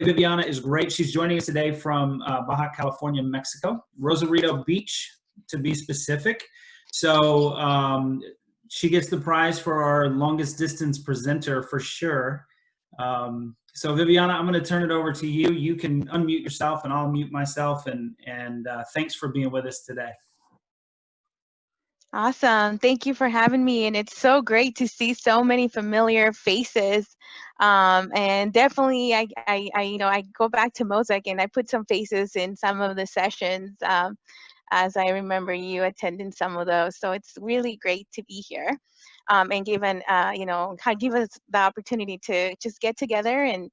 Viviana is great. She's joining us today from Baja California, Mexico, Rosarito Beach, to be specific. So she gets the prize for our longest distance presenter for sure. So Viviana, I'm going to turn it over to you. You can unmute yourself and I'll mute myself. And thanks for being with us today. Awesome. Thank you for having me. And it's so great to see so many familiar faces. And definitely, I go back to Mosaic and I put some faces in some of the sessions as I remember you attending some of those. So it's really great to be here and given, give us the opportunity to just get together and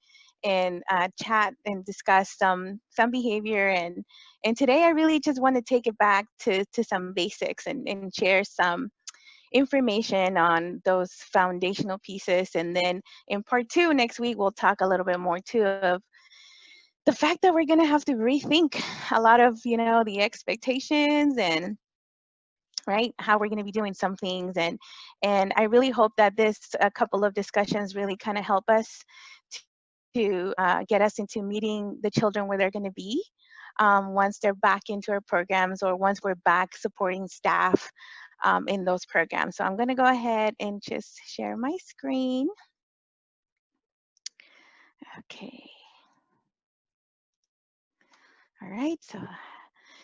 chat and discuss some behavior. And today I really just want to take it back to some basics and share some information on those foundational pieces. And then in part 2 next week, we'll talk a little bit more too of the fact that we're going to have to rethink a lot of, the expectations and right how we're going to be doing some things. And I really hope that this a couple of discussions really kind of help us to get us into meeting the children where they're going to be once they're back into our programs or once we're back supporting staff in those programs. So I'm going to go ahead and just share my screen. Okay. All right.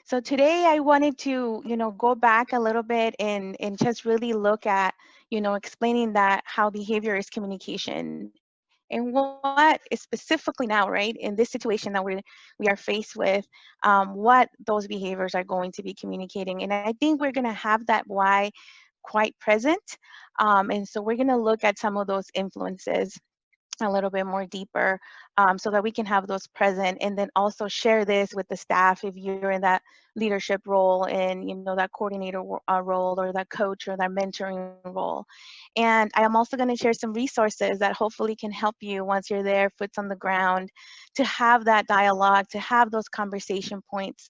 So today I wanted to, go back a little bit and just really look at, explaining that how behavior is communication and what is specifically now, right, in this situation that we are faced with, what those behaviors are going to be communicating. And I think we're going to have that why quite present. And so we're going to look at some of those influences a little bit more deeper so that we can have those present and then also share this with the staff if you're in that leadership role and that coordinator role or that coach or that mentoring role. And I am also going to share some resources that hopefully can help you once you're there, foots on the ground, to have that dialogue, to have those conversation points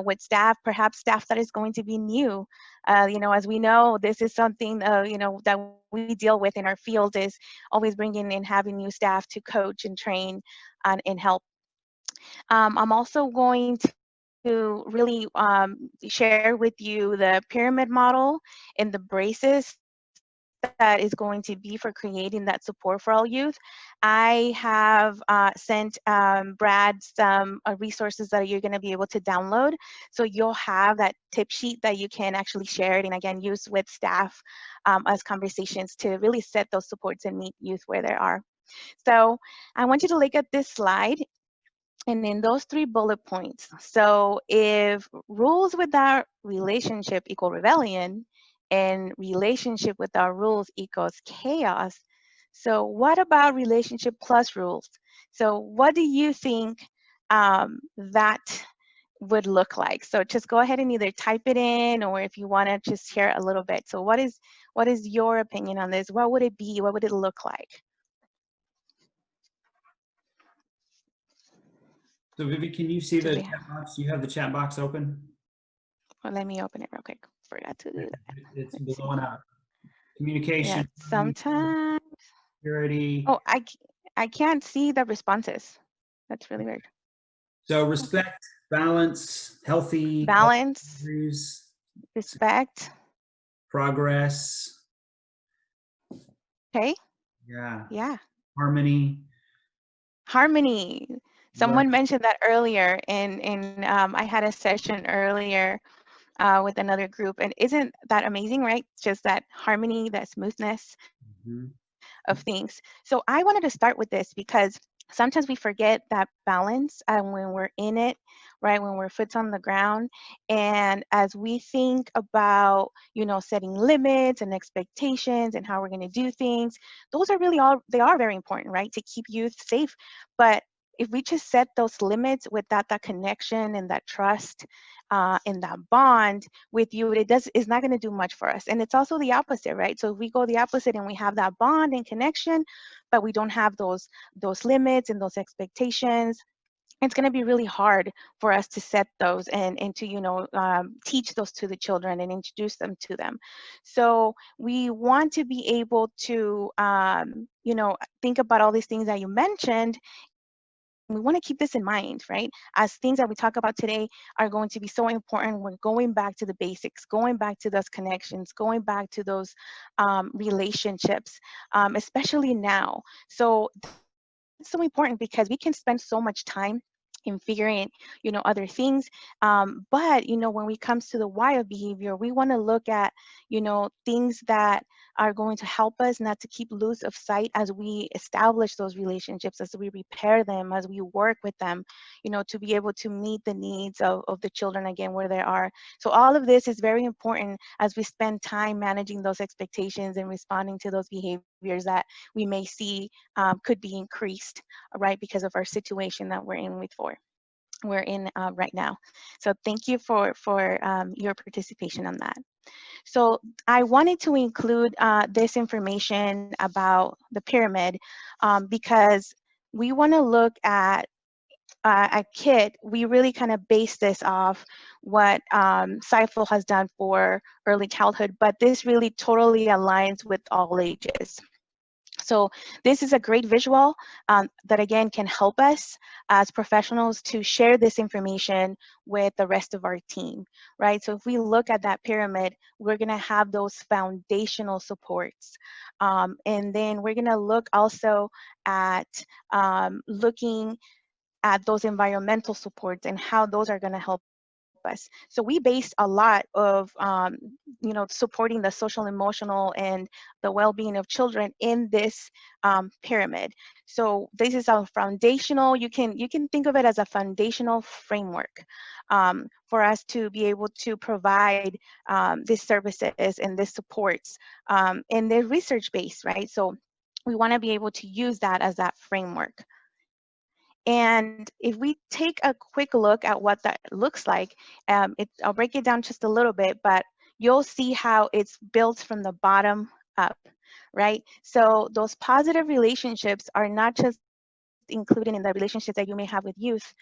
with staff, perhaps staff that is going to be new. As we know, this is something, that we deal with in our field is always bringing in, having new staff to coach and train and help. I'm also going to really share with you the pyramid model and the braces that is going to be for creating that support for all youth. I have sent Brad some resources that you're going to be able to download. So you'll have that tip sheet that you can actually share it and again use with staff as conversations to really set those supports and meet youth where they are. So I want you to look at this slide. And in those 3 bullet points, so if rules without relationship equal rebellion and relationship without rules equals chaos, so what about relationship plus rules? So what do you think that would look like? So just go ahead and either type it in or if you want to just share a little bit. So what is your opinion on this? What would it be? What would it look like? So Vivi, can you see the chat box? Do you have the chat box open? Well, let me open it real quick. Forgot to do that. It's blowing up. Communication. Yeah, sometimes. Security. Oh, I can't see the responses. That's really weird. So respect, balance, healthy. Balance. Respect. Progress. Okay. Yeah. Yeah. Harmony. Harmony. Someone mentioned that earlier, and I had a session earlier with another group, and isn't that amazing, right? Just that harmony, that smoothness of things. So I wanted to start with this because sometimes we forget that balance when we're in it, right? When we're foot on the ground. And as we think about, setting limits and expectations and how we're going to do things, those are really they are very important, right? To keep youth safe. But if we just set those limits without that connection and that trust and that bond with you, it's not going to do much for us. And it's also the opposite, right? So if we go the opposite and we have that bond and connection, but we don't have those limits and those expectations, it's going to be really hard for us to set those and to teach those to the children and introduce them to them. So we want to be able to think about all these things that you mentioned we want to keep this in mind, right? As things that we talk about today are going to be so important, we're going back to the basics, going back to those connections, going back to those relationships, especially now. So that's so important because we can spend so much time in figuring, other things. But, when we comes to the why of behavior, we want to look at, things that are going to help us not to keep lose of sight as we establish those relationships, as we repair them, as we work with them, to be able to meet the needs of the children again where they are. So all of this is very important as we spend time managing those expectations and responding to those behaviors that we may see could be increased, right, because of our situation that we're in right now. So thank you for your participation on that. So I wanted to include this information about the pyramid because we want to look at a kit. We really kind of base this off what Seifel has done for early childhood, but this really totally aligns with all ages. So this is a great visual that again can help us as professionals to share this information with the rest of our team, right? So if we look at that pyramid, we're gonna have those foundational supports. And then we're gonna look also at looking at those environmental supports and how those are gonna help us. So we based a lot of, supporting the social, emotional, and the well-being of children in this pyramid. So this is our foundational. You can think of it as a foundational framework for us to be able to provide these services and these supports, and they're research based, right? So we want to be able to use that as that framework. And if we take a quick look at what that looks like, I'll break it down just a little bit, but you'll see how it's built from the bottom up, right? So those positive relationships are not just included in the relationships that you may have with youth,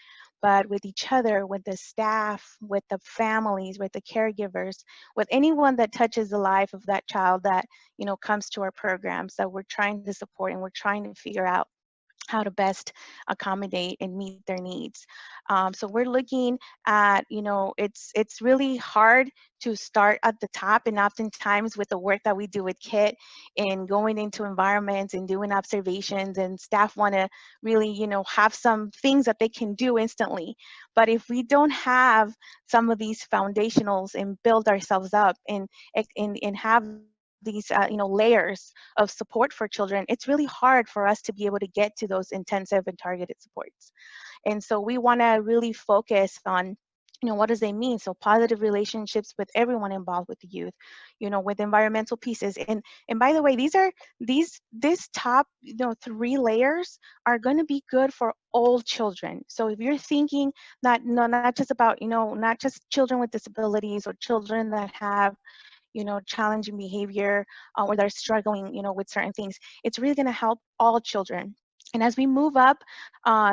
but with each other, with the staff, with the families, with the caregivers, with anyone that touches the life of that child that, comes to our programs that we're trying to support and we're trying to figure out how to best accommodate and meet their needs. So we're looking at, it's really hard to start at the top, and oftentimes with the work that we do with KIT and going into environments and doing observations, and staff want to really, have some things that they can do instantly. But if we don't have some of these foundationals and build ourselves up and have these layers of support for children, it's really hard for us to be able to get to those intensive and targeted supports. And so we want to really focus on, what does they mean? So positive relationships with everyone involved with the youth, with environmental pieces. And by the way, this top, three layers are going to be good for all children. So if you're thinking that, no, not just about, not just children with disabilities or children that have, challenging behavior, or they're struggling, with certain things, it's really going to help all children. And as we move up,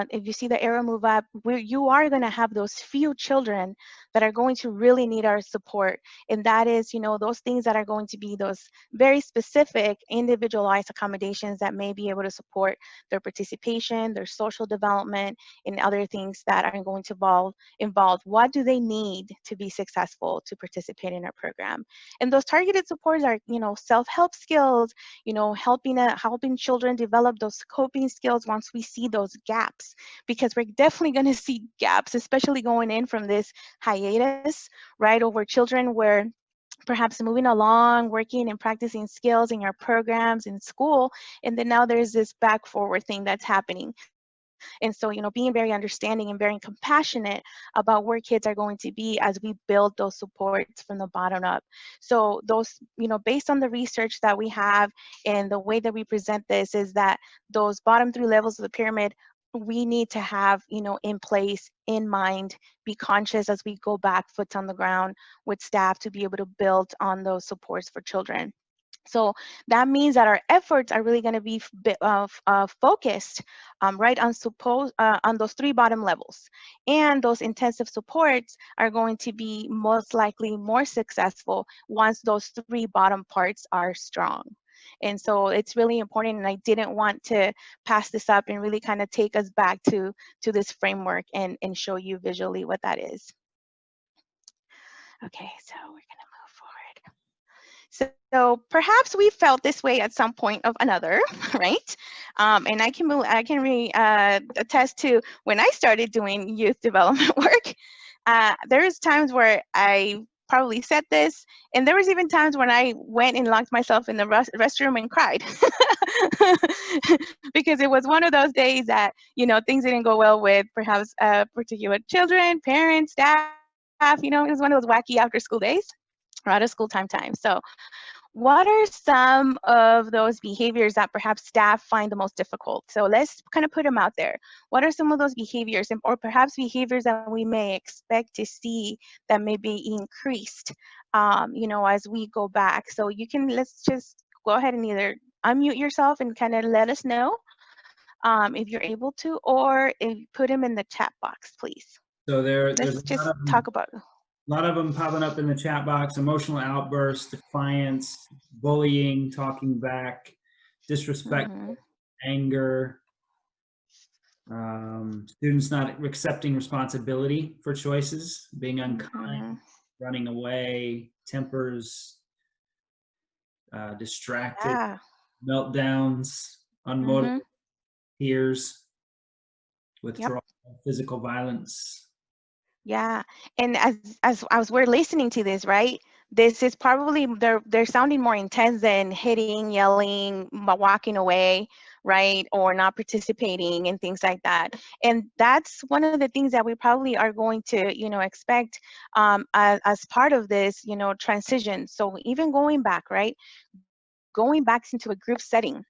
if you see the arrow move up, you are going to have those few children that are going to really need our support. And that is, those things that are going to be those very specific individualized accommodations that may be able to support their participation, their social development, and other things that are going to involve what do they need to be successful to participate in our program. And those targeted supports are, self-help skills, helping children develop those coping skills once we see those gaps, because we're definitely going to see gaps, especially going in from this hiatus, right, over children where perhaps moving along, working and practicing skills in your programs in school, and then now there's this back forward thing that's happening. And so, being very understanding and very compassionate about where kids are going to be as we build those supports from the bottom up. So those, based on the research that we have and the way that we present this, is that those bottom three levels of the pyramid, we need to have, in place, in mind, be conscious as we go back, foot on the ground with staff to be able to build on those supports for children. So that means that our efforts are really going to be focused, right, on those three bottom levels. And those intensive supports are going to be most likely more successful once those three bottom parts are strong. And so it's really important, and I didn't want to pass this up and really kind of take us back to this framework and show you visually what that is. Okay, so we're gonna move forward. So perhaps we felt this way at some point of another, right? And I can really attest to when I started doing youth development work. There's times where I probably said this, and there was even times when I went and locked myself in the restroom and cried because it was one of those days that things didn't go well with perhaps particular children, parents, staff. It was one of those wacky after school days or out of school time. So what are some of those behaviors that perhaps staff find the most difficult? So let's kind of put them out there. What are some of those behaviors, or perhaps behaviors that we may expect to see that may be increased, as we go back? So let's just go ahead and either unmute yourself and kind of let us know if you're able to, or put them in the chat box, please. So there's Let's just talk about. A lot of them popping up in the chat box: emotional outbursts, defiance, bullying, talking back, disrespect, anger, students not accepting responsibility for choices, being unkind, running away, tempers, distracted, meltdowns, unmotivated, tears, withdrawal, physical violence. Yeah, and as we're listening to this, right? This is probably they're sounding more intense than hitting, yelling, walking away, right? Or not participating and things like that. And that's one of the things that we probably are going to, expect as part of this, transition. So even going back, right? Going back into a group setting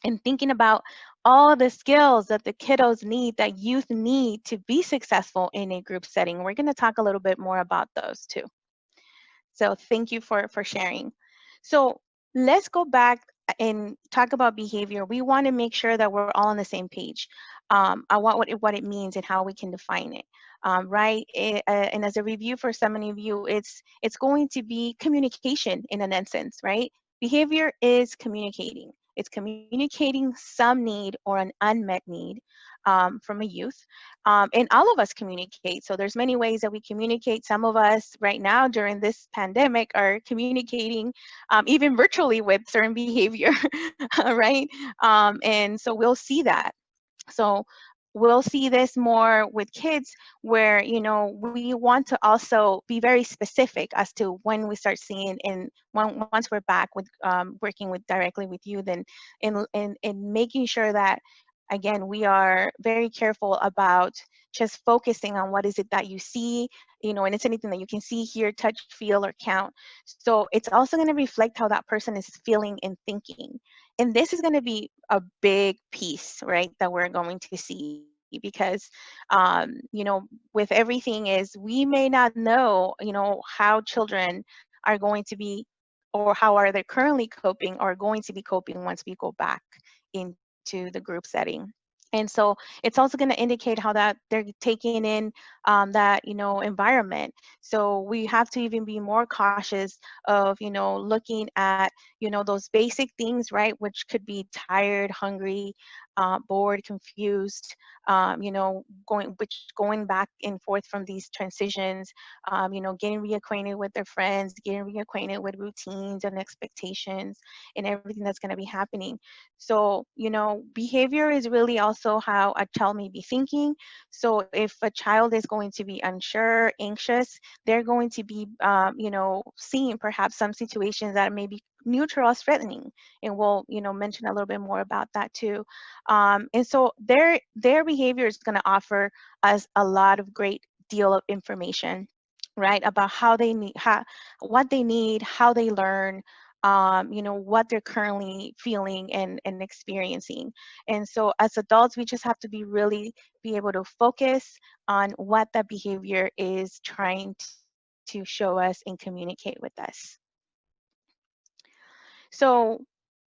and thinking about all the skills that the kiddos need, that youth need to be successful in a group setting. We're going to talk a little bit more about those too. So thank you for sharing. So let's go back and talk about behavior. We want to make sure that we're all on the same page. I want what it means and how we can define it, right? And as a review for so many of you, it's going to be communication in an essence, right? Behavior is communicating. It's communicating some need or an unmet need from a youth. And all of us communicate. So there's many ways that we communicate. Some of us right now during this pandemic are communicating even virtually with certain behavior, right? And so we'll see that. So we'll see this more with kids where, we want to also be very specific as to when we start seeing, and once we're back with working with directly with you, then in making sure that, again, we are very careful about just focusing on what is it that you see, and it's anything that you can see, hear, touch, feel, or count. So it's also going to reflect how that person is feeling and thinking. And this is going to be a big piece, right, that we're going to see, because, with everything is we may not know, how children are going to be, or how are they currently coping or going to be coping once we go back into the group setting. And so it's also going to indicate how that they're taking in that, environment. So we have to even be more cautious of, looking at, those basic things, right? Which could be tired, hungry, bored, confused, going back and forth from these transitions, getting reacquainted with their friends, getting reacquainted with routines and expectations and everything that's going to be happening. So, behavior is really also how a child may be thinking. So if a child is going to be unsure, anxious, they're going to be, seeing perhaps some situations that may be neutral or threatening. And we'll, mention a little bit more about that too. And so their behavior is going to offer us a lot of great deal of information, right, about how they need, what they need, how they learn, what they're currently feeling and experiencing. And so as adults, we just have to be able to focus on what that behavior is trying to show us and communicate with us. So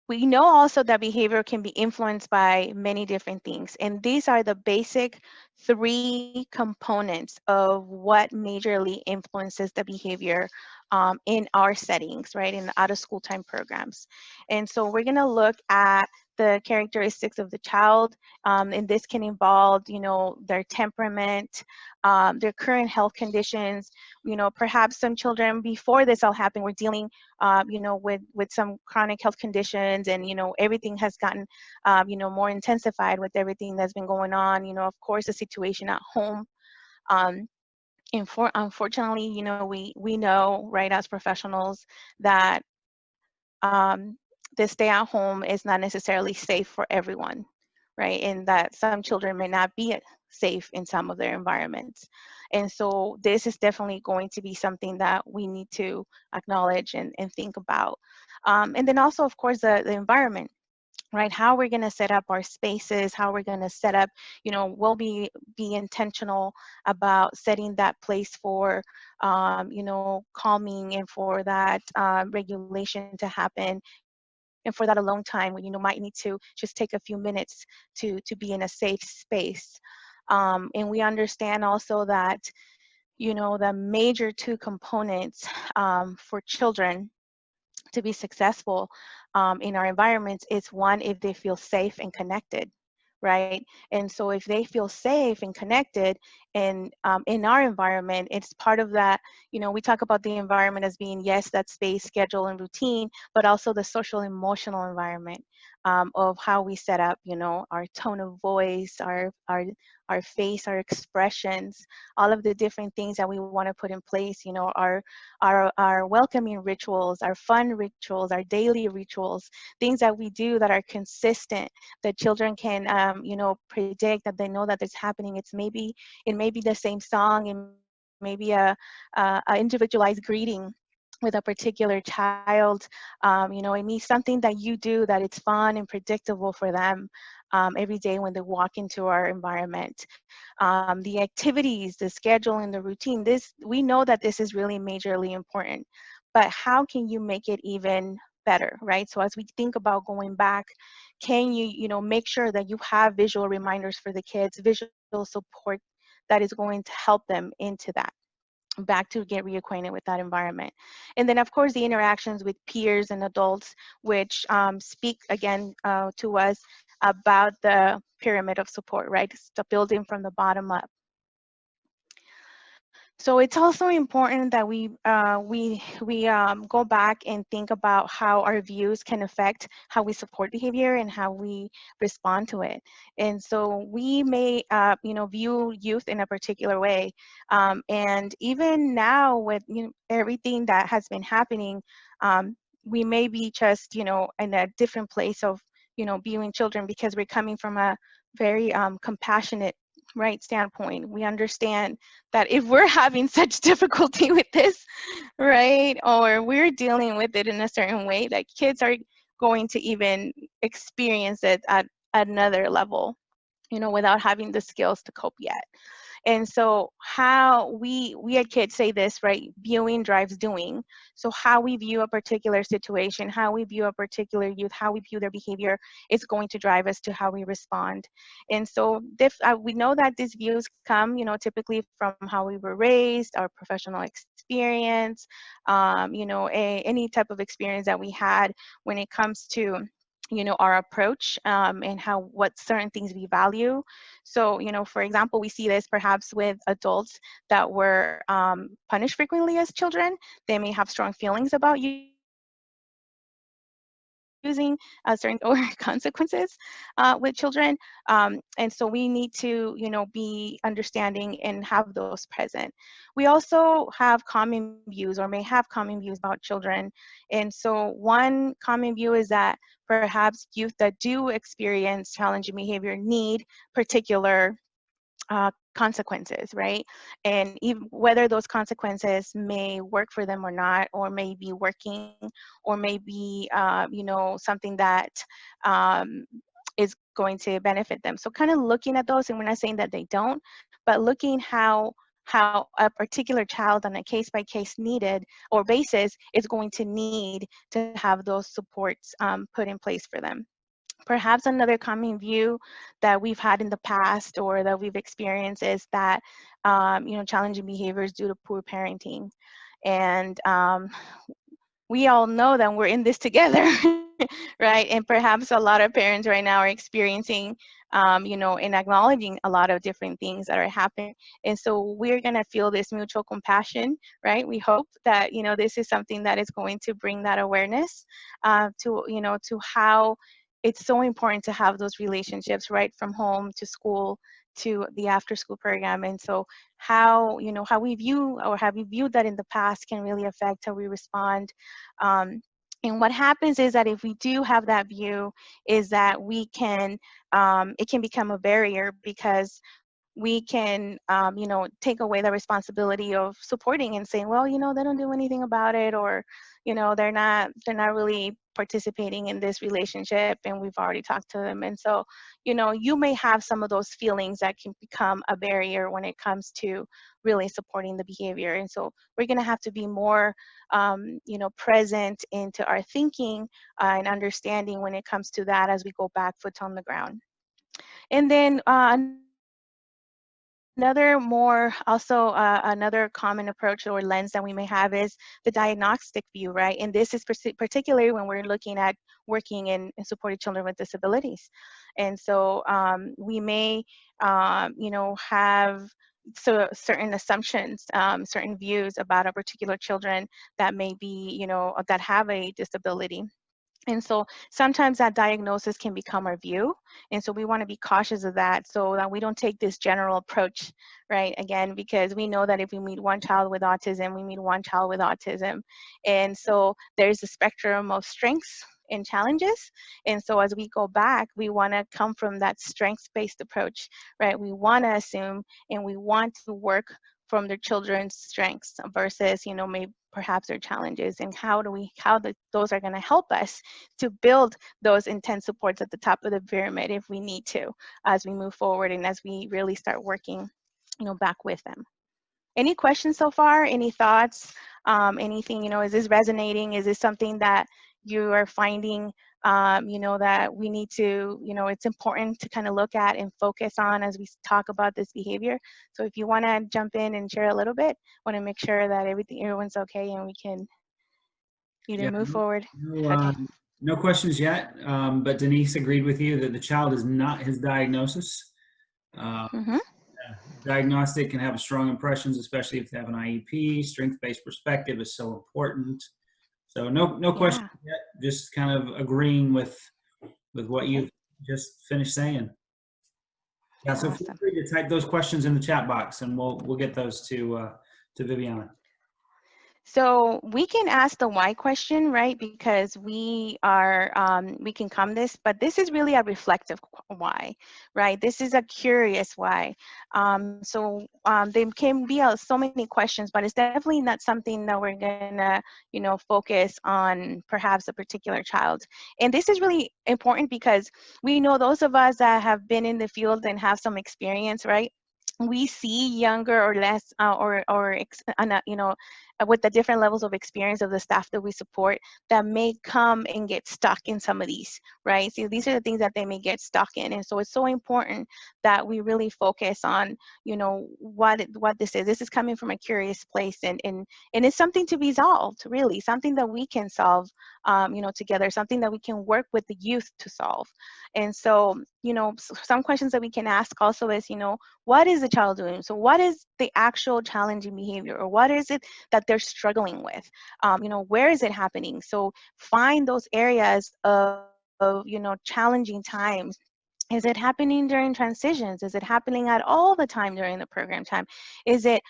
we know also that behavior can be influenced by many different things. And these are the basic 3 components of what majorly influences the behavior in our settings, right, in the out of school time programs. And so we're going to look at the characteristics of the child, and this can involve, their temperament, their current health conditions. Perhaps some children before this all happened were dealing, with some chronic health conditions, and everything has gotten, more intensified with everything that's been going on. Of course, the situation at home. Um, Unfortunately, we know, right, as professionals, that the stay at home is not necessarily safe for everyone, right? And that some children may not be safe in some of their environments. And so this is definitely going to be something that we need to acknowledge and think about. And then also, of course, the environment, right? How we're going to set up our spaces, how we're going to set up, we'll be intentional about setting that place for, calming, and for that regulation to happen, and for that alone time when might need to just take a few minutes to be in a safe space. And we understand also that, the major two components for children to be successful in our environments is, one, if they feel safe and connected, right? And so if they feel safe and connected in our environment, it's part of that. We talk about the environment as being, yes, that space, schedule, and routine, but also the social emotional environment of how we set up, our tone of voice, our face, our expressions, all of the different things that we want to put in place, our welcoming rituals, our fun rituals, our daily rituals, things that we do that are consistent, that children can, predict, that they know that it's happening. It may be the same song, and maybe a individualized greeting with a particular child. It means something that you do that it's fun and predictable for them every day when they walk into our environment. The activities, the schedule, and the routine, we know that this is really majorly important, but how can you make it even better, right? So as we think about going back, can you, make sure that you have visual reminders for the kids, visual support that is going to help them into that, back to get reacquainted with that environment. And then, of course, the interactions with peers and adults, which speak again to us about the pyramid of support, right? It's the building from the bottom up. So it's also important that we go back and think about how our views can affect how we support behavior and how we respond to it. And so we may, view youth in a particular way. And even now, with everything that has been happening, we may be just, in a different place of, viewing children, because we're coming from a very compassionate, right, standpoint. We understand that if we're having such difficulty with this, right, or we're dealing with it in a certain way, that kids are going to even experience it at another level, without having the skills to cope yet. And so how we as kids say this, right? Viewing drives doing. So how we view a particular situation, how we view a particular youth, how we view their behavior is going to drive us to how we respond. And so we know that these views come, typically from how we were raised, our professional experience, any type of experience that we had when it comes to our approach and what certain things we value. So, for example, we see this perhaps with adults that were punished frequently as children. They may have strong feelings about using certain or consequences with children. And so we need to, be understanding and have those present. We also have common views, or may have common views about children. And so one common view is that perhaps youth that do experience challenging behavior need particular consequences, right? And even whether those consequences may work for them or not, or may be working, or may be, something that is going to benefit them. So kind of looking at those, and we're not saying that they don't, but looking how a particular child on a case-by-case needed or basis is going to need to have those supports put in place for them. Perhaps another common view that we've had in the past or that we've experienced is that, challenging behaviors due to poor parenting. And we all know that we're in this together, right? And perhaps a lot of parents right now are experiencing, and acknowledging a lot of different things that are happening. And so we're going to feel this mutual compassion, right? We hope that, this is something that is going to bring that awareness to how it's so important to have those relationships right from home to school to the after school program. And so how we view or have we viewed that in the past can really affect how we respond. And what happens is that if we do have that view, is that we can, it can become a barrier because we can, take away the responsibility of supporting and saying, well, they don't do anything about it, or, they're not really participating in this relationship, and we've already talked to them. And so, you may have some of those feelings that can become a barrier when it comes to really supporting the behavior. And so we're going to have to be more, present into our thinking and understanding when it comes to that as we go back foot on the ground. And then another common approach or lens that we may have is the diagnostic view, right? And this is particularly when we're looking at working in supporting children with disabilities. And so we may, have certain assumptions, certain views about a particular children that may be, that have a disability. And so sometimes that diagnosis can become our view. And so we want to be cautious of that so that we don't take this general approach, right? Again, because we know that if we meet one child with autism, we meet one child with autism. And so there's a spectrum of strengths and challenges. And so as we go back, we want to come from that strengths-based approach, right? We want to assume and we want to work from their children's strengths versus, maybe perhaps their challenges, and those are going to help us to build those intense supports at the top of the pyramid if we need to, as we move forward and as we really start working, back with them. Any questions so far? Any thoughts? Anything, is this resonating? Is this something that you are finding, that we need to, it's important to kind of look at and focus on as we talk about this behavior? So if you want to jump in and share a little bit, want to make sure that everyone's okay and we can either Yeah, move forward. no, Okay. no questions yet, but Denise agreed with you that the child is not his diagnosis. Uh, Mm-hmm. Diagnostic can have strong impressions, especially if they have an IEP. Strength-based perspective is so important. So no question Yeah. yet. Just kind of agreeing with what Okay. you've just finished saying. Yeah. So feel Awesome. free to type those questions in the chat box, and we'll get those to Viviana. So we can ask the why question, right? Because we can come this, but this is really a reflective why, right? This is a curious why. There can be so many questions, but it's definitely not something that we're gonna, focus on perhaps a particular child. And this is really important because we know those of us that have been in the field and have some experience, right? We see younger or less with the different levels of experience of the staff that we support that may come and get stuck in some of these, right? So these are the things that they may get stuck in. And so it's so important that we really focus on, what this is. This is coming from a curious place, and it's something to be solved, really, something that we can solve, together, something that we can work with the youth to solve. And so, some questions that we can ask also is, what is the child doing? So what is the actual challenging behavior, or what is it that they're struggling with? Where is it happening? So find those areas of challenging times. Is it happening during transitions? Is it happening at all the time during the program time? Is it,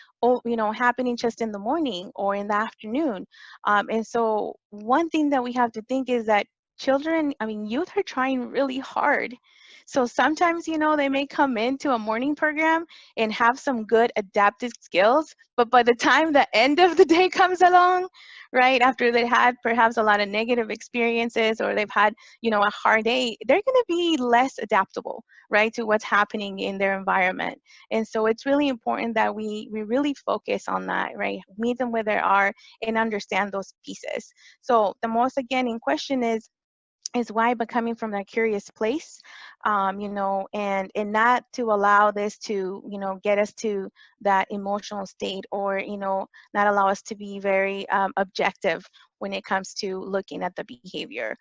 happening just in the morning or in the afternoon? And so one thing that we have to think is that youth are trying really hard. So sometimes, they may come into a morning program and have some good adaptive skills, but by the time the end of the day comes along, right, after they had perhaps a lot of negative experiences, or they've had, a hard day, they're going to be less adaptable, right, to what's happening in their environment. And so it's really important that we really focus on that, right, meet them where they are and understand those pieces. So the most, again, in question is, is why, but coming from that curious place, you know, and not to allow this to, you know, get us to that emotional state, or, you know, not allow us to be very objective when it comes to looking at the behavior.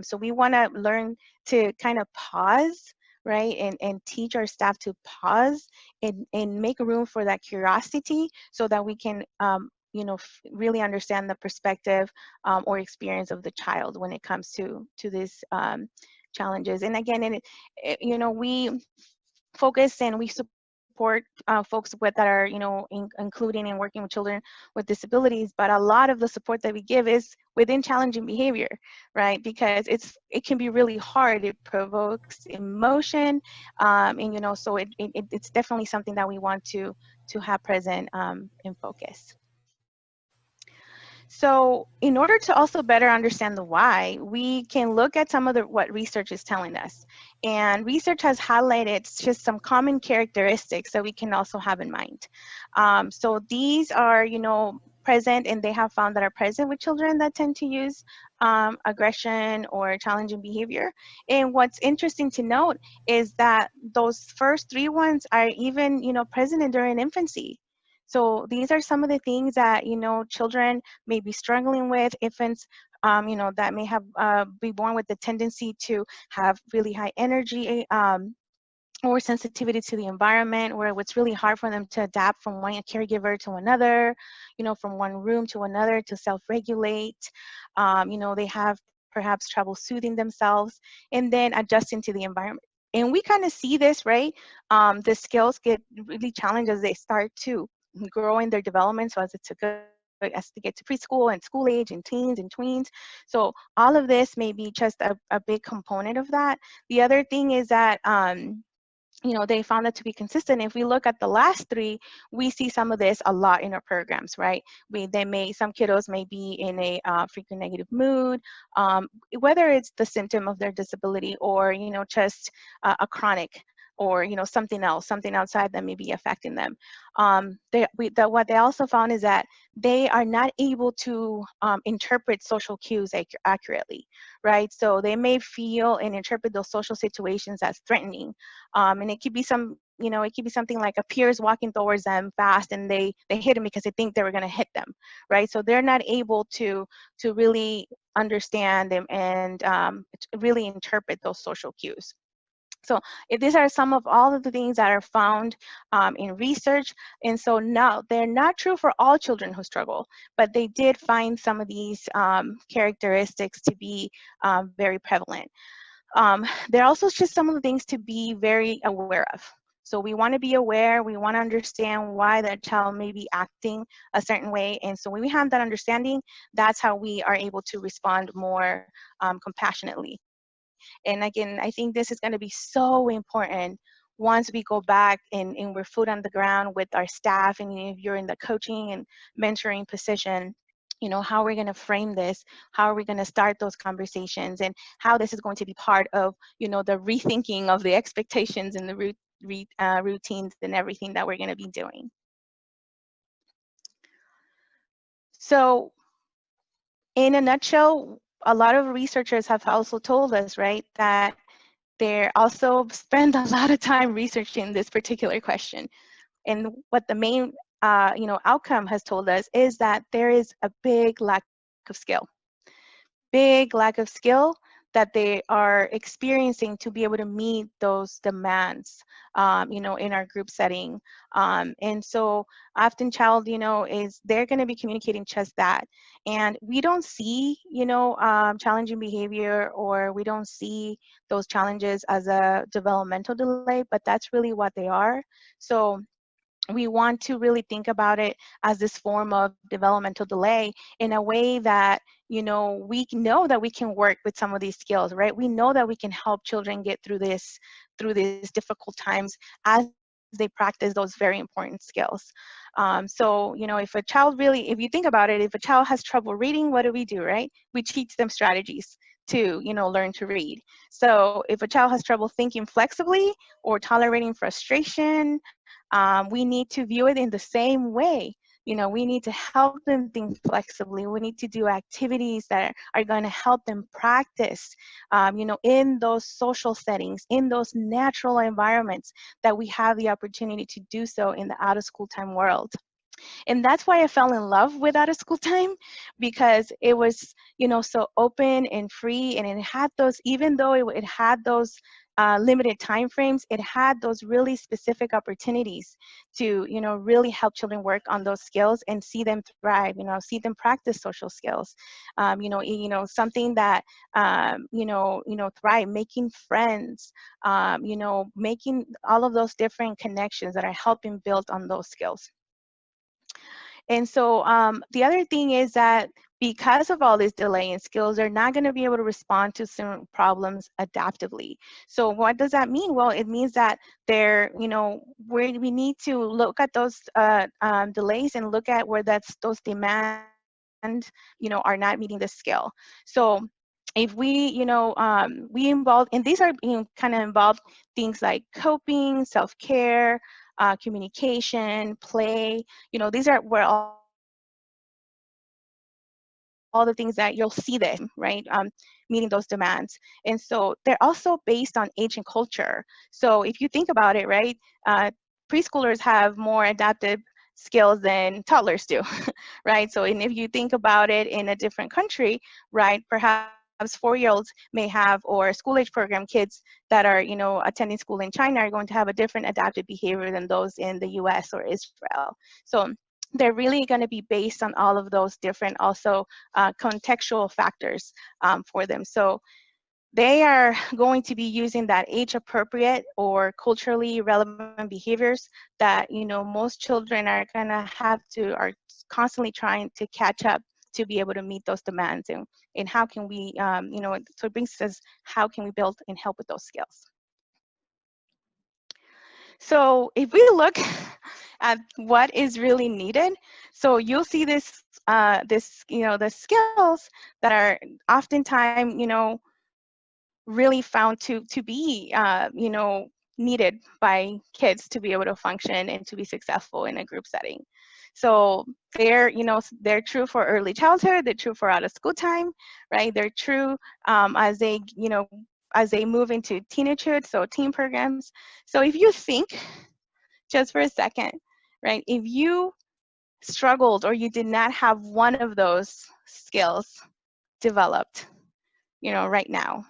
So we want to learn to kind of pause, right, and teach our staff to pause and make room for that curiosity, so that we can you know, really understand the perspective or experience of the child when it comes to these challenges. And again, you know, we focus and we support folks with that are, you know, including and working with children with disabilities, but a lot of the support that we give is within challenging behavior, right? Because it can be really hard. It provokes emotion, and, you know, so it's definitely something that we want to have present in focus. So in order to also better understand the why, we can look at some of what research is telling us. And research has highlighted just some common characteristics that we can also have in mind. So these are, you know, present, and they have found that are present with children that tend to use aggression or challenging behavior. And what's interesting to note is that those first three ones are even, you know, present during infancy. So these are some of the things that, you know, children may be struggling with, infants, you know, that may have be born with the tendency to have really high energy or sensitivity to the environment, where it's really hard for them to adapt from one caregiver to another, you know, from one room to another, to self-regulate. You know, they have perhaps trouble soothing themselves and then adjusting to the environment. And we kind of see this, right? The skills get really challenged as they start to grow in their development. So as they get to preschool and school age and teens and tweens. So all of this may be just a big component of that. The other thing is that, you know, they found that to be consistent. If we look at the last three, we see some of this a lot in our programs, right? Some kiddos may be in a frequent negative mood, whether it's the symptom of their disability or, you know, just a chronic, or, you know, something else, something outside that may be affecting them. What they also found is that they are not able to interpret social cues accurately, right? So they may feel and interpret those social situations as threatening. And it could be you know, it could be something like a peer is walking towards them fast and they hit them because they think they were going to hit them, right? So they're not able to really understand them and really interpret those social cues. So these are some of all of the things that are found in research. And so now they're not true for all children who struggle, but they did find some of these characteristics to be very prevalent. There are also just some of the things to be very aware of. So we want to be aware, we want to understand why that child may be acting a certain way. And so when we have that understanding, that's how we are able to respond more compassionately. And again, I think this is going to be so important once we go back and we're foot on the ground with our staff, and if you're in the coaching and mentoring position, you know, how we're going to frame this, how are we going to start those conversations, and how this is going to be part of, you know, the rethinking of the expectations and the routines and everything that we're going to be doing. So in a nutshell, a lot of researchers have also told us, right, that they also spend a lot of time researching this particular question. And what the main you know, outcome has told us is that there is a big lack of skill. Big lack of skill that they are experiencing to be able to meet those demands, you know, in our group setting. And so often child, you know, they're going to be communicating just that. And we don't see, you know, challenging behavior, or we don't see those challenges as a developmental delay, but that's really what they are. So we want to really think about it as this form of developmental delay in a way that, you know that we can work with some of these skills, right? We know that we can help children get through these difficult times as they practice those very important skills. So, you know, if you think about it, if a child has trouble reading, what do, right? We teach them strategies to, you know, learn to read. So if a child has trouble thinking flexibly or tolerating frustration, we need to view it in the same way We need to help them think flexibly. We need to do activities that are going to help them practice, in those social settings, in those natural environments that we have the opportunity to do so in the out of school time world. And that's why I fell in love with out of school time, because it was, so open and free, and it had those, even though it had those limited time frames, it had those really specific opportunities to, really help children work on those skills and see them thrive, see them practice social skills, something that, thrive, making friends, making all of those different connections that are helping build on those skills. And so the other thing is that because of all this delay in skills, they're not going to be able to respond to certain problems adaptively. So what does that mean? Well, it means that they're, we need to look at those delays and look at where those demands, are not meeting the skill. So if we involve, and these are kind of involved things like coping, self-care, communication, play, these are where all the things that you'll see this, right? Meeting those demands. And so they're also based on age and culture. So if you think about it, right, preschoolers have more adaptive skills than toddlers do, right? So, and if you think about it in a different country, right, perhaps 4-year-olds may have, or school age program kids that are, attending school in China are going to have a different adaptive behavior than those in the US or Israel. So they're really going to be based on all of those different also contextual factors for them. So they are going to be using that age appropriate or culturally relevant behaviors that, most children are going to are constantly trying to catch up to be able to meet those demands. And how can we, so it brings us, how can we build and help with those skills? So if we look at what is really needed, so you'll see this, the skills that are oftentimes, really found to be, needed by kids to be able to function and to be successful in a group setting. So they're, they're true for early childhood, they're true for out of school time, right? They're true as they, as they move into teenagehood, so teen programs. So if you think just for a second, right, if you struggled or you did not have one of those skills developed, right now,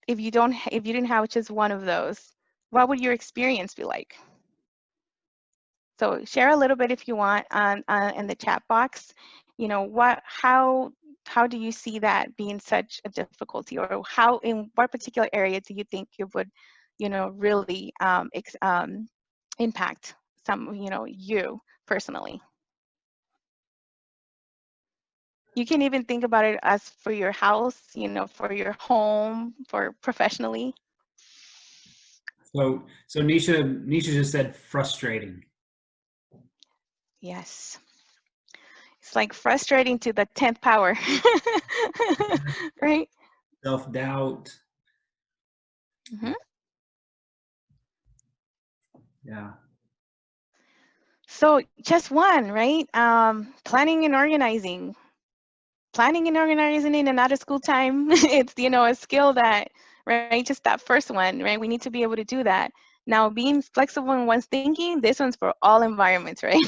if you didn't have just one of those, what would your experience be like? So share a little bit if you want on in the chat box. How do you see that being such a difficulty, or how, in what particular area do you think it would, really impact you personally? You can even think about it as for your house, for your home, for professionally. So Nisha just said frustrating. Yes. It's like frustrating to the 10th power, right? Self-doubt. Mm-hmm. Yeah. So just one, right? Planning and organizing. Planning and organizing in and out of school time, it's, a skill that, right, just that first one, right? We need to be able to do that. Now, being flexible in one's thinking, this one's for all environments, right?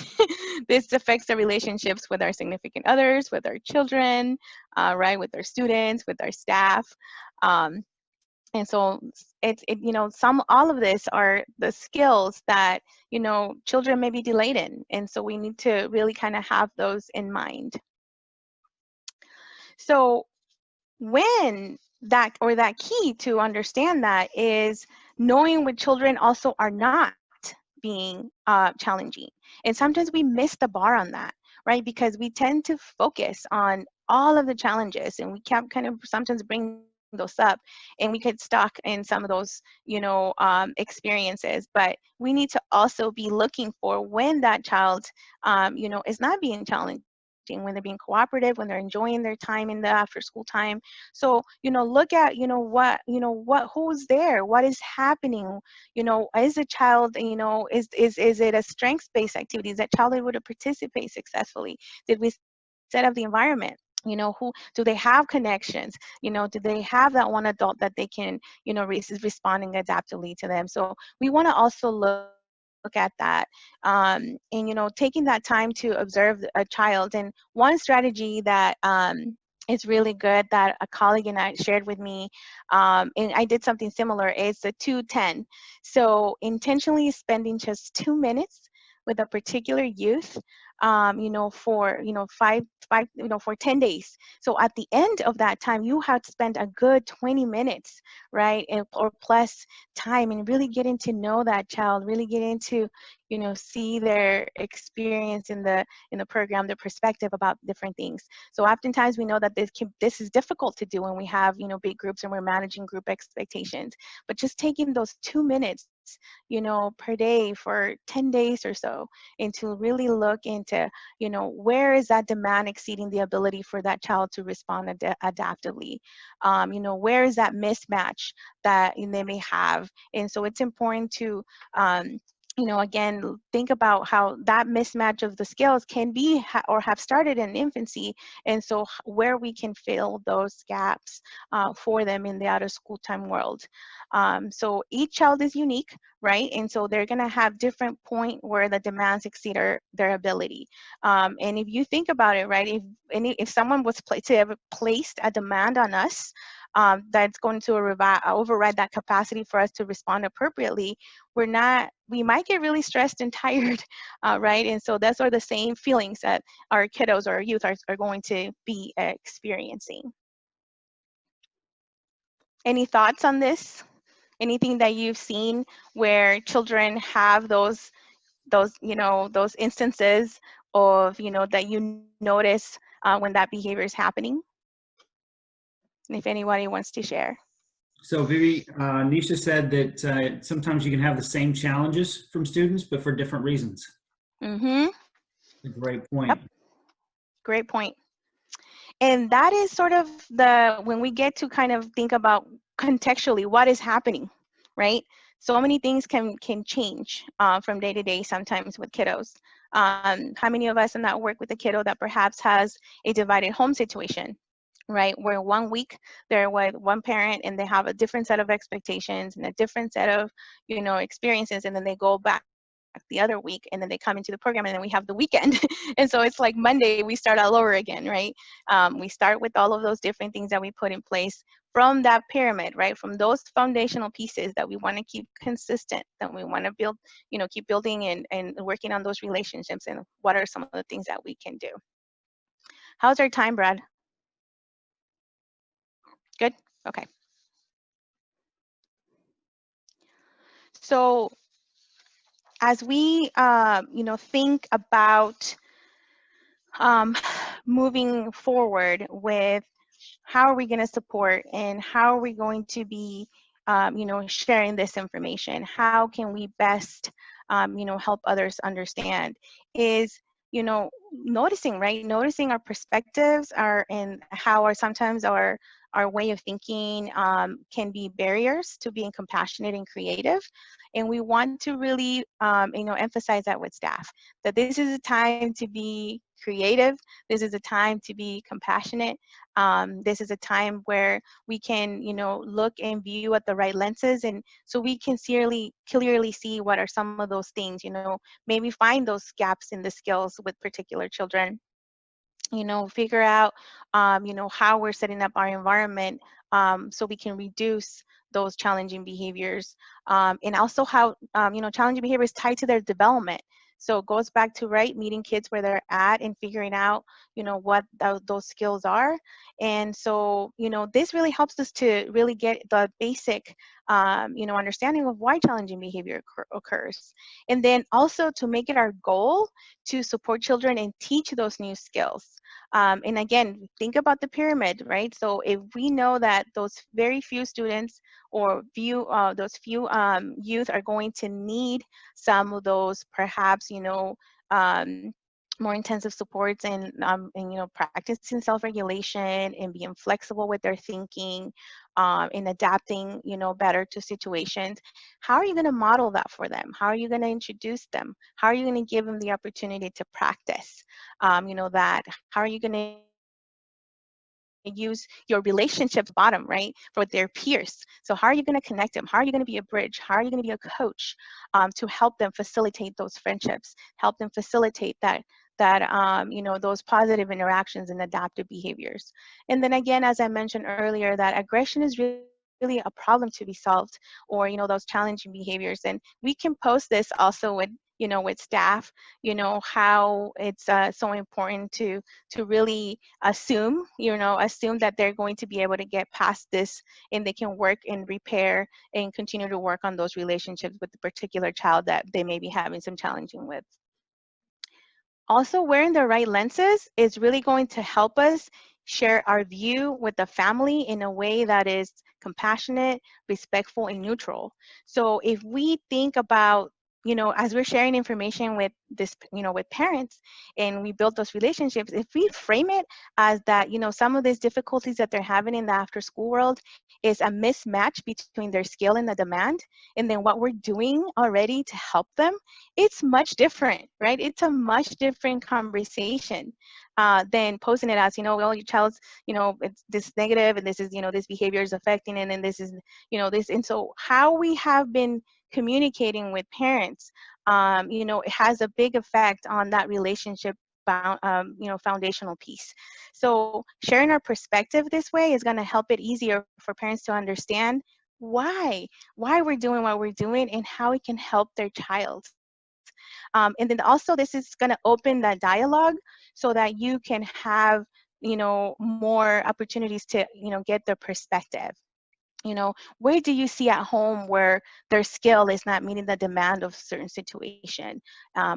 This affects the relationships with our significant others, with our children, right, with our students, with our staff. And so all of this are the skills that, children may be delayed in. And so we need to really kind of have those in mind. So when that key to understand that is knowing when children also are not being challenging. And sometimes we miss the bar on that, right? Because we tend to focus on all of the challenges, and we can't kind of sometimes bring those up, and we get stuck in some of those, experiences. But we need to also be looking for when that child, is not being challenged, when they're being cooperative, when they're enjoying their time in the after school time. So, look at, who's there, what is happening, is a child, is it a strengths-based activity? Is that child able to participate successfully? Did we set up the environment? Who do they have connections? Do they have that one adult that they can, is responding adaptively to them? So we want to also look at that, and taking that time to observe a child. And one strategy that is really good that a colleague and I shared with me, and I did something similar, is the 2-10. So intentionally spending just 2 minutes with a particular youth, for, for 10 days. So at the end of that time, you have to spend a good 20 minutes, right? Or plus time, and really getting to know that child, really getting to, see their experience in the program, their perspective about different things. So oftentimes we know that this is difficult to do when we have, big groups and we're managing group expectations. But just taking those 2 minutes, per day for 10 days or so, and to really look into, where is that demand exceeding the ability for that child to respond adaptively? Where is that mismatch that they may have? And so it's important to, again, think about how that mismatch of the skills can be or have started in infancy, and so where we can fill those gaps for them in the out of school time world. So each child is unique, right? And so they're going to have different point where the demands exceed their ability. And if you think about it, right, if someone was to have placed a demand on us, that's going to override that capacity for us to respond appropriately, we might get really stressed and tired, right? And so that's the same feelings that our kiddos or our youth are going to be experiencing. Any thoughts on this? Anything that you've seen where children have those instances of, that you notice when that behavior is happening? And if anybody wants to share. So Vivi, Nisha said that sometimes you can have the same challenges from students, but for different reasons. Mm-hmm. A great point. Yep. Great point. And that is sort of when we get to kind of think about contextually what is happening, right? So many things can change from day to day sometimes with kiddos. How many of us in that work with a kiddo that perhaps has a divided home situation, right? Where 1 week they're with one parent and they have a different set of expectations and a different set of, experiences, and then they go back the other week and then they come into the program and then we have the weekend. And so it's like Monday, we start all over again, right? We start with all of those different things that we put in place from that pyramid, right? From those foundational pieces that we want to keep consistent, that we want to build, keep building and working on those relationships. And what are some of the things that we can do? How's our time, Brad? Good? Okay. So as we, think about moving forward with how are we going to support and how are we going to be, sharing this information? How can we best, help others understand? Is, noticing, right? Noticing our perspectives and how sometimes our way of thinking can be barriers to being compassionate and creative. And we want to really, emphasize that with staff, that this is a time to be creative. This is a time to be compassionate. This is a time where we can, look and view at the right lenses, and so we can clearly see what are some of those things, maybe find those gaps in the skills with particular children, figure out, how we're setting up our environment so we can reduce those challenging behaviors, and also how, challenging behavior is tied to their development. So it goes back to, right, meeting kids where they're at and figuring out, what those skills are. And so, this really helps us to really get the basic, understanding of why challenging behavior occurs. And then also to make it our goal to support children and teach those new skills. And again, think about the pyramid, right? So if we know that those very few students or those few youth are going to need some of those, perhaps, more intensive supports and practicing self-regulation and being flexible with their thinking, and adapting better to situations. How are you going to model that for them? How are you going to introduce them? How are you going to give them the opportunity to practice that? How are you going to use your relationships bottom, right, for with their peers? So how are you going to connect them? How are you going to be a bridge? How are you going to be a coach, to help them facilitate those friendships, help them facilitate that those positive interactions and adaptive behaviors? And then again, as I mentioned earlier, that aggression is really a problem to be solved, or those challenging behaviors. And we can post this also with staff, how it's so important to really assume that they're going to be able to get past this, and they can work and repair and continue to work on those relationships with the particular child that they may be having some challenging with. Also, wearing the right lenses is really going to help us share our view with the family in a way that is compassionate, respectful, and neutral. So if we think about, as we're sharing information with this, with parents, and we build those relationships, if we frame it as that, some of these difficulties that they're having in the after school world is a mismatch between their skill and the demand, and then what we're doing already to help them, it's much different, right? It's a much different conversation than posing it as, well, your child's, it's this negative, and this is, this behavior is affecting, and then this is, this. And so how we have been communicating with parents, it has a big effect on that relationship foundational piece. So sharing our perspective this way is going to help it easier for parents to understand why we're doing what we're doing and how it can help their child. And then also this is going to open that dialogue so that you can have, more opportunities to, get their perspective. Where do you see at home where their skill is not meeting the demand of a certain situation?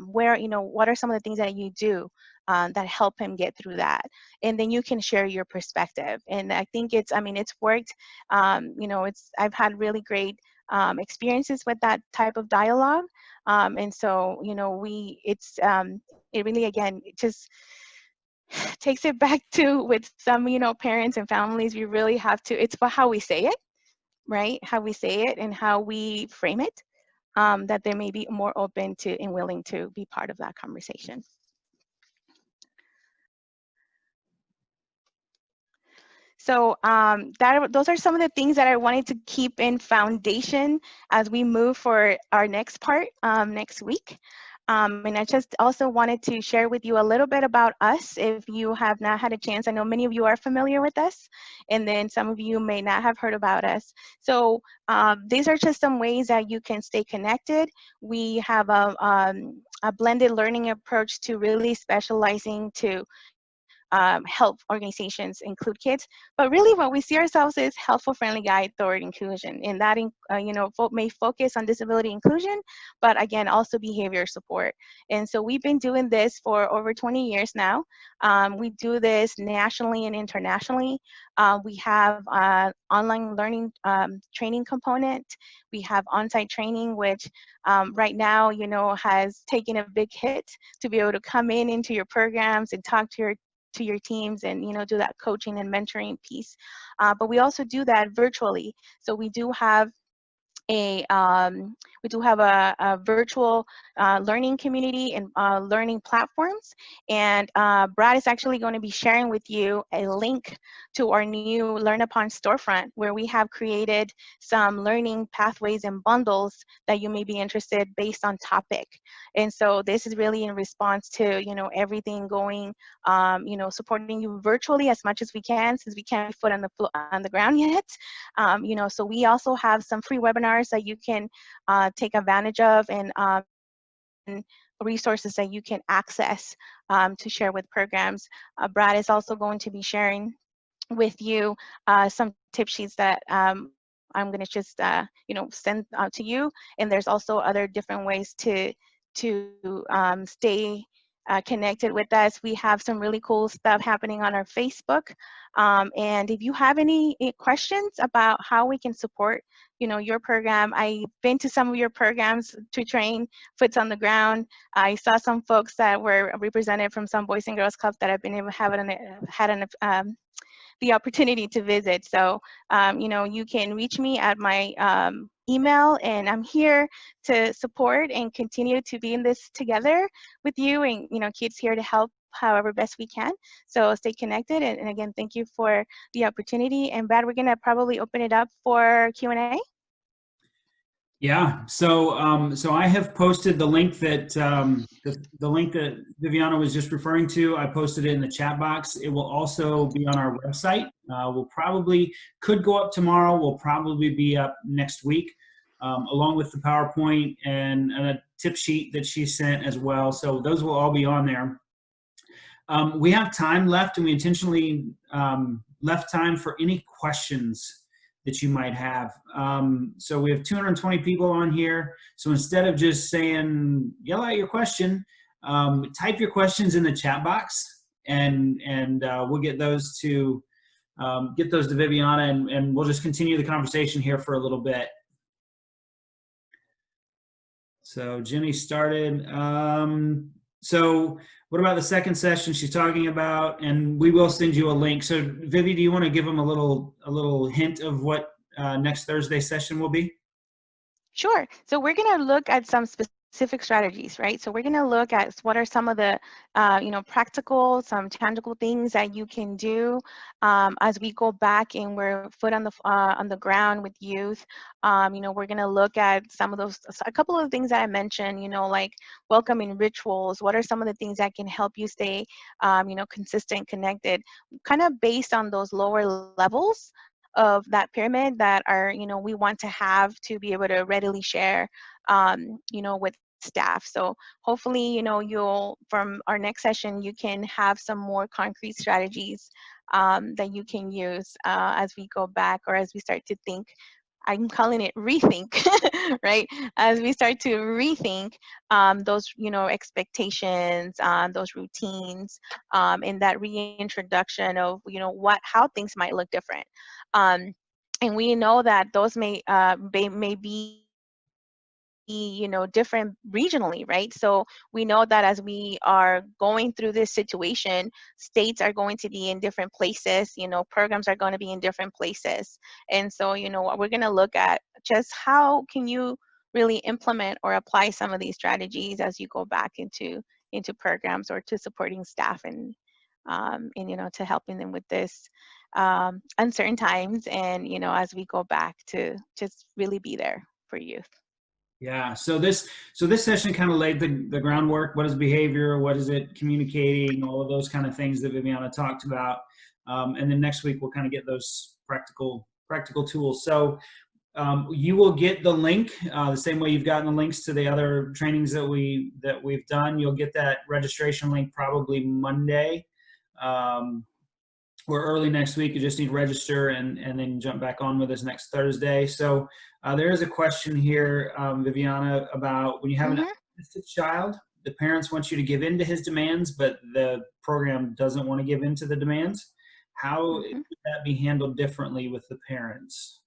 Where, what are some of the things that you do that help him get through that? And then you can share your perspective. And I think it's worked. I've had really great experiences with that type of dialogue. And so, it really, again, it just takes it back to with some, parents and families, we really have to, it's about how we say it, right? How we say it and how we frame it, that they may be more open to and willing to be part of that conversation. So those are some of the things that I wanted to keep in foundation as we move for our next part next week. And I just also wanted to share with you a little bit about us if you have not had a chance. I know many of you are familiar with us, and then some of you may not have heard about us. So these are just some ways that you can stay connected. We have a blended learning approach to really specializing to help organizations include kids, but really what we see ourselves is helpful, friendly guide toward inclusion, and that may focus on disability inclusion, but again also behavior support. And so we've been doing this for over 20 years now. We do this nationally and internationally. We have online learning training component. We have on-site training, which right now has taken a big hit to be able to come into your programs and talk to your teams and do that coaching and mentoring piece, but we also do that virtually. So we do have a virtual learning community and learning platforms. And Brad is actually going to be sharing with you a link to our new Learn Upon storefront, where we have created some learning pathways and bundles that you may be interested based on topic. And so this is really in response to everything going, supporting you virtually as much as we can, since we can't be foot on the ground yet. So we also have some free webinars that you can take advantage of, and resources that you can access to share with programs. Brad is also going to be sharing with you some tip sheets that I'm going to just send to you. And there's also other different ways to stay connected with us. We have some really cool stuff happening on our Facebook. And if you have any questions about how we can support, your program, I've been to some of your programs to train Foots on the Ground. I saw some folks that were represented from some Boys and Girls Clubs that I've been able to have the opportunity to visit. So, you can reach me at my email, and I'm here to support and continue to be in this together with you, and, kids here to help however best we can. So stay connected. And again, thank you for the opportunity. And Brad, we're going to probably open it up for Q&A. Yeah. So I have posted the link that the link that Viviana was just referring to. I posted it in the chat box. It will also be on our website. We'll probably could go up tomorrow. We'll probably be up next week, along with the PowerPoint and a tip sheet that she sent as well. So those will all be on there. We have time left, and we intentionally left time for any questions that you might have. So we have 220 people on here. So instead of just saying, yell out your question, type your questions in the chat box, and we'll get those to Viviana, and we'll just continue the conversation here for a little bit. So Jenny started. So what about the second session she's talking about? And we will send you a link. So Vivi, do you want to give them a little hint of what next Thursday session will be? Sure. So we're going to look at some specific strategies, right? So we're going to look at what are some of the, practical, some tangible things that you can do as we go back and we're foot on the ground with youth. We're going to look at some of those, a couple of things that I mentioned, like welcoming rituals. What are some of the things that can help you stay, consistent, connected, kind of based on those lower levels of that pyramid that are, we want to have to be able to readily share, with staff. So hopefully, you'll, from our next session, you can have some more concrete strategies that you can use as we go back, or as we start to think. I'm calling it rethink, right? As we start to rethink those, expectations, those routines, and that reintroduction of, how things might look different. And we know that those may be different regionally, right? So we know that as we are going through this situation, states are going to be in different places, programs are going to be in different places. And so, we're going to look at just how can you really implement or apply some of these strategies as you go back into programs, or to supporting staff, and to helping them with this uncertain times, and as we go back to just really be there for youth. Yeah. So this session kind of laid the groundwork. What is behavior? What is it communicating? All of those kind of things that Viviana talked about. And then next week we'll kind of get those practical tools. So you will get the link the same way you've gotten the links to the other trainings that we've done. You'll get that registration link probably Monday. Or early next week. You just need to register and then jump back on with us next Thursday. So there is a question here, Viviana, about when you have an autistic child, the parents want you to give in to his demands, but the program doesn't want to give in to the demands. How would that be handled differently with the parents?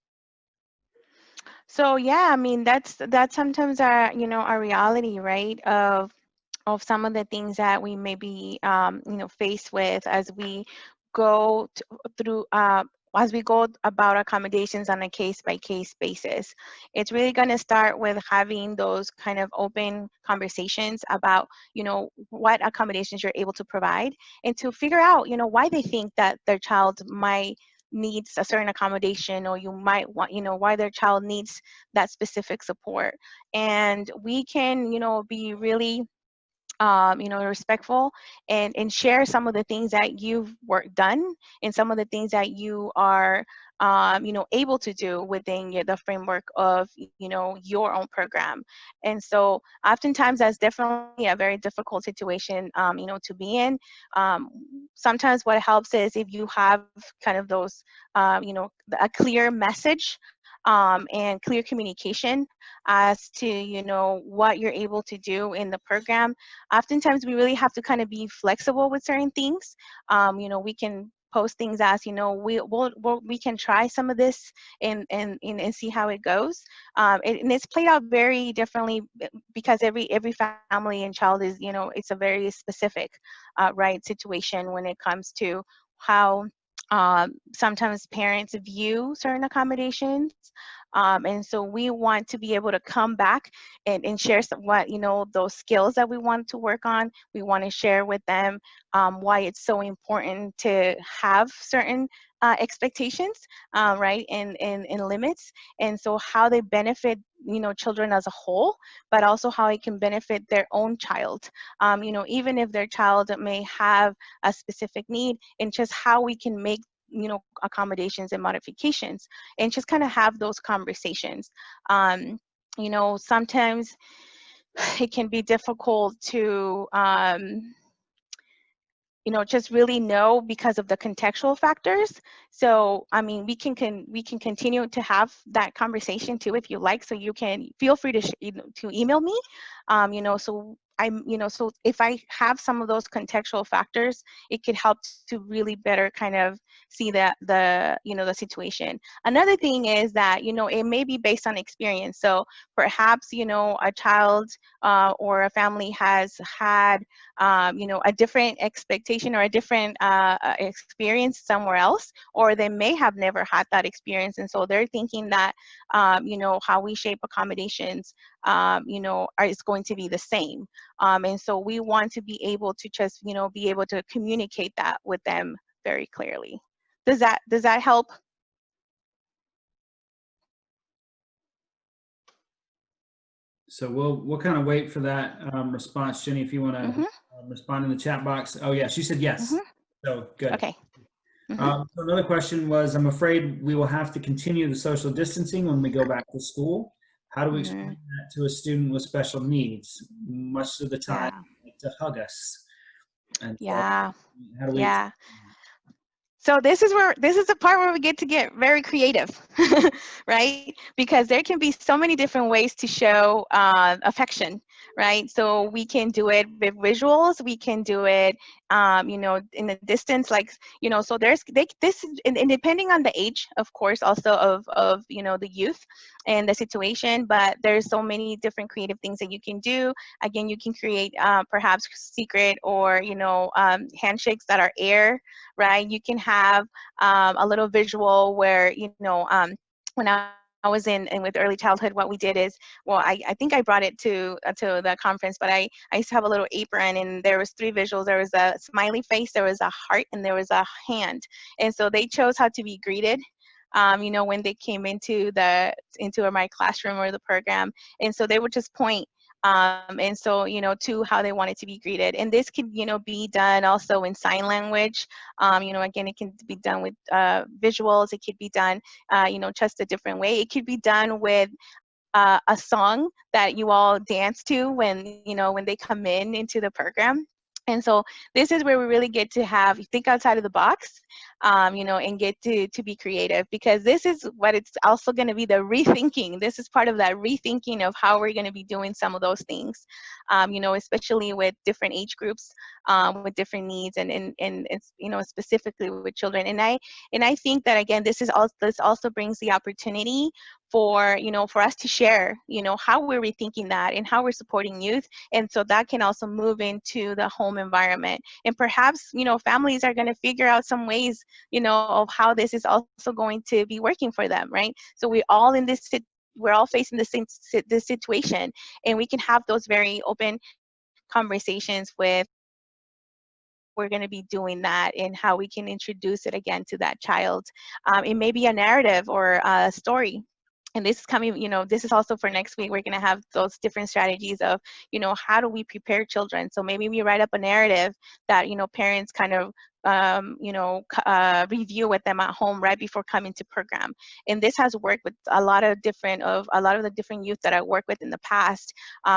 So yeah, I mean, that's sometimes our, our reality, right? Of some of the things that we may be, faced with as we go through, as we go about accommodations on a case-by-case basis. It's really going to start with having those kind of open conversations about, what accommodations you're able to provide, and to figure out, why they think that their child might needs a certain accommodation, or you might want, why their child needs that specific support. And we can, be really respectful, and share some of the things that you've done, and some of the things that you are, able to do within the framework of, your own program. And so oftentimes that's definitely a very difficult situation, to be in. Sometimes what helps is if you have kind of those, a clear message and clear communication as to, you know, what you're able to do in the program. Oftentimes we really have to kind of be flexible with certain things. You know, we can post things as, you know, we can try some of this and see how it goes. And it's played out very differently because every family and child is, you know, it's a very specific right situation when it comes to how sometimes parents view certain accommodations. And so we want to be able to come back and share some, what, you know, those skills that we want to work on. We want to share with them why it's so important to have certain expectations, right, and limits. And so how they benefit, you know, children as a whole, but also how it can benefit their own child. You know, even if their child may have a specific need, and just how we can make, you know, accommodations and modifications, and just kind of have those conversations. You know, sometimes it can be difficult to you know, just really know because of the contextual factors. So, I mean, we can continue to have that conversation too if you like. So you can feel free to you know, to email me. You know, so I'm, you know, so if I have some of those contextual factors, it could help to really better kind of see the you know, the situation. Another thing is that, you know, it may be based on experience. So perhaps, you know, a child or a family has had you know, a different expectation or a different experience somewhere else, or they may have never had that experience. And so they're thinking that, you know, how we shape accommodations, you know, is going to be the same. And so we want to be able to just, you know, be able to communicate that with them very clearly. Does that help? So we'll kind of wait for that response, Jenny, if you want to Mm-hmm. respond in the chat box. Oh yeah, she said yes. Mm-hmm. So good. Okay. Mm-hmm. So another question was, I'm afraid we will have to continue the social distancing when we go back to school. How do we explain Mm-hmm. that to a student with special needs? Much of the time, Yeah. they like to hug us. And so Yeah. how do we explain Yeah. So this is the part where we get to get very creative, right? Because there can be so many different ways to show affection, right? So we can do it with visuals, we can do it, you know, in the distance, like, you know. So this, and depending on the age, of course, also of you know, the youth and the situation. But there's so many different creative things that you can do. Again, you can create perhaps secret or, you know, handshakes that are air, right? You can have a little visual where, you know, when I was in with early childhood, what we did is, well, I think I brought it to the conference, but I used to have a little apron, and there was three visuals. There was a smiley face, there was a heart, and there was a hand. And so they chose how to be greeted, you know, when they came into my classroom or the program. And so they would just point, and so, you know, to how they wanted to be greeted. And this could, you know, be done also in sign language. You know, again, it can be done with visuals. It could be done, you know, just a different way. It could be done with a song that you all dance to when, you know, when they come into the program. And so this is where we really get to think outside of the box, you know, and get to be creative, because this is what it's also going to be, the rethinking. This is part of that rethinking of how we're going to be doing some of those things, you know, especially with different age groups, with different needs, and it's, you know, specifically with children. And I think that, again, this also brings the opportunity for, you know, for us to share, you know, how we're rethinking that and how we're supporting youth. And so that can also move into the home environment. And perhaps, you know, families are going to figure out some ways, you know, of how this is also going to be working for them, right? So we're all facing the same this situation, and we can have those very open conversations with how we're going to be doing that and how we can introduce it again to that child. It may be a narrative or a story. And this is coming, you know, this is also for next week. We're going to have those different strategies of, you know, how do we prepare children? So maybe we write up a narrative that, you know, parents kind of review with them at home right before coming to program. And this has worked with a lot of the different youth that I worked with in the past,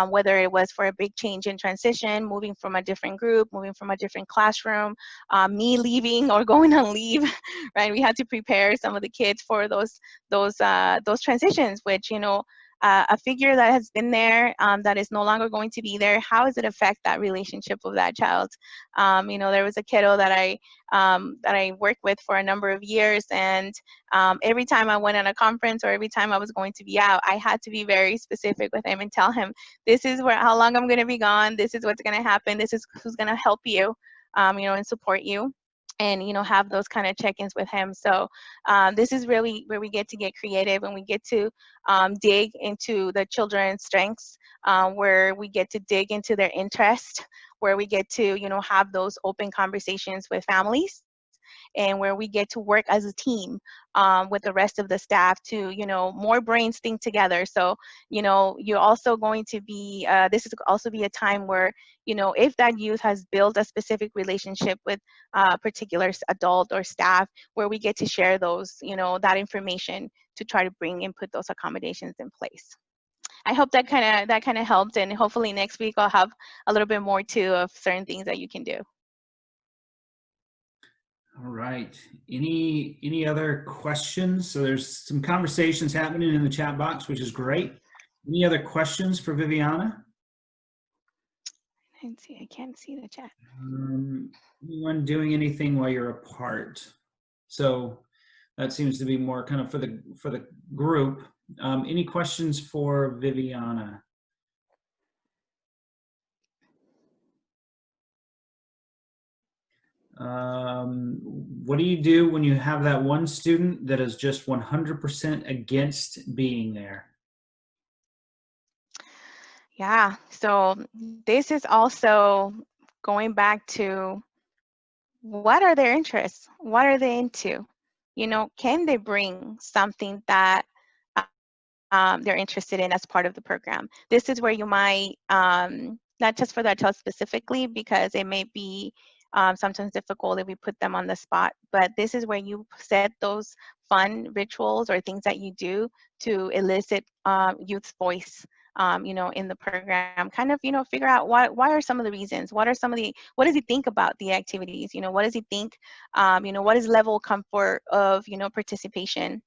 whether it was for a big change in transition, moving from a different group, moving from a different classroom, me leaving or going on leave, right? We had to prepare some of the kids for those transitions, which, a figure that has been there, that is no longer going to be there, how does it affect that relationship of that child? There was a kiddo that I worked with for a number of years, and every time I went on a conference or every time I was going to be out, I had to be very specific with him and tell him, this is how long I'm going to be gone, this is what's going to happen, this is who's going to help you, and support you, and have those kind of check-ins with him. So this is really where we get to get creative, and we get to dig into the children's strengths, where we get to dig into their interest, where we get to have those open conversations with families, and where we get to work as a team with the rest of the staff to more brains think together. So you're also going to be this is also be a time where if that youth has built a specific relationship with a particular adult or staff, where we get to share those that information to try to bring and put those accommodations in place. I hope that kind of helped, and hopefully next week I'll have a little bit more too of certain things that you can do. All right. Any other questions? So there's some conversations happening in the chat box, which is great. Any other questions for Viviana? I can't see the chat. Anyone doing anything while you're apart? So that seems to be more kind of for the group. Any questions for Viviana? What do you do when you have that one student that is just 100% against being there? Yeah, so this is also going back to, what are their interests? What are they into? Can they bring something that they're interested in as part of the program? This is where you might, not just for that child specifically, because it may be sometimes difficult if we put them on the spot, but this is where you set those fun rituals or things that you do to elicit youth's voice, in the program. Kind of, figure out why are some of the reasons, what does he think about the activities, what does he think, what is level of comfort of, participation.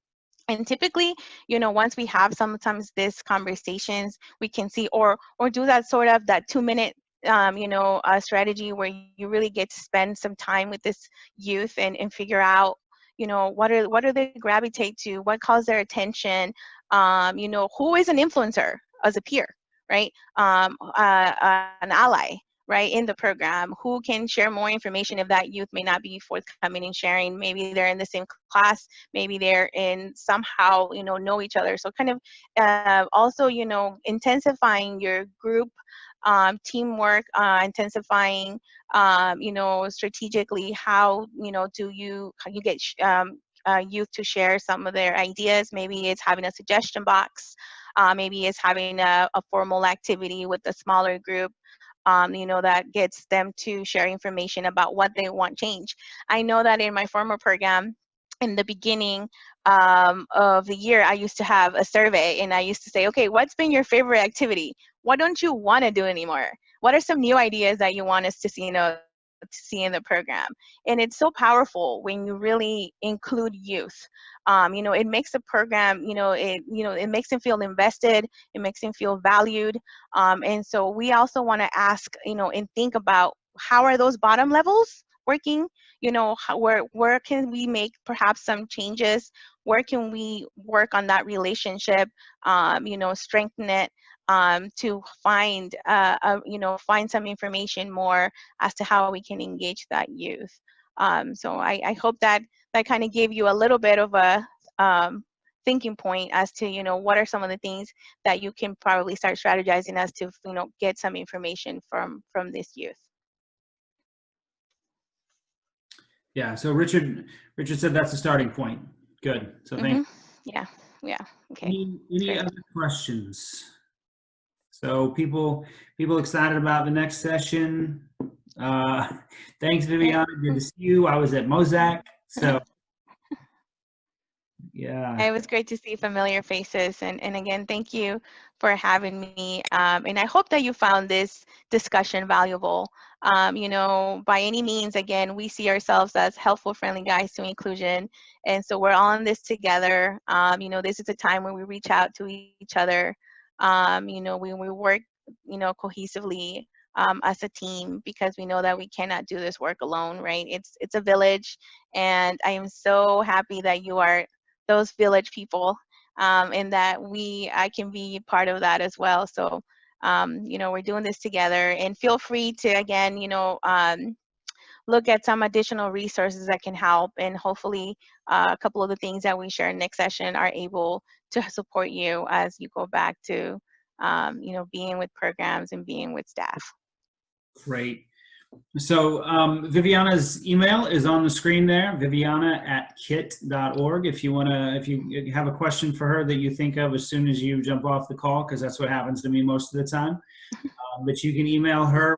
And typically, once we have sometimes these conversations, we can see or do that sort of that 2-minute strategy where you really get to spend some time with this youth and figure out what do they gravitate to, what calls their attention, who is an influencer as a peer, right, an ally, right, in the program, who can share more information if that youth may not be forthcoming in sharing. Maybe they're in the same class, maybe they're in somehow know each other. So kind of also intensifying your group teamwork, intensifying strategically how do you get youth to share some of their ideas. Maybe it's having a suggestion box, maybe it's having a formal activity with a smaller group, that gets them to share information about what they want change. I know that in my former program, in the beginning of the year, I used to have a survey, and I used to say, okay, what's been your favorite activity? What don't you want to do anymore? What are some new ideas that you want us to see, to see in the program? And it's so powerful when you really include youth. It makes the program, it makes them feel invested, it makes them feel valued. And so we also want to ask, and think about, how are those bottom levels working? Where can we make perhaps some changes? Where can we work on that relationship, strengthen it, to find, find some information more as to how we can engage that youth. So I hope that kind of gave you a little bit of a thinking point as to, what are some of the things that you can probably start strategizing as to, get some information from this youth. Yeah, so Richard said that's a starting point. Good. So thank you. Yeah. Okay. Any other questions? So people excited about the next session? Thanks, Right. Viviana. Good to see you. I was at Mozak, so yeah, It was great to see familiar faces. And again, thank you for having me. And I hope that you found this discussion valuable. By any means, again, we see ourselves as helpful, friendly guides to inclusion. And so we're on this together. This is a time when we reach out to each other. When we work, cohesively as a team, because we know that we cannot do this work alone, right? It's a village. And I am so happy that you are those village people, and that I can be part of that as well. So, we're doing this together, and feel free to, again, look at some additional resources that can help, and hopefully a couple of the things that we share in next session are able to support you as you go back to, being with programs and being with staff. great. So Viviana's email is on the screen there, viviana@kit.org. If you have a question for her that you think of as soon as you jump off the call, because that's what happens to me most of the time. But you can email her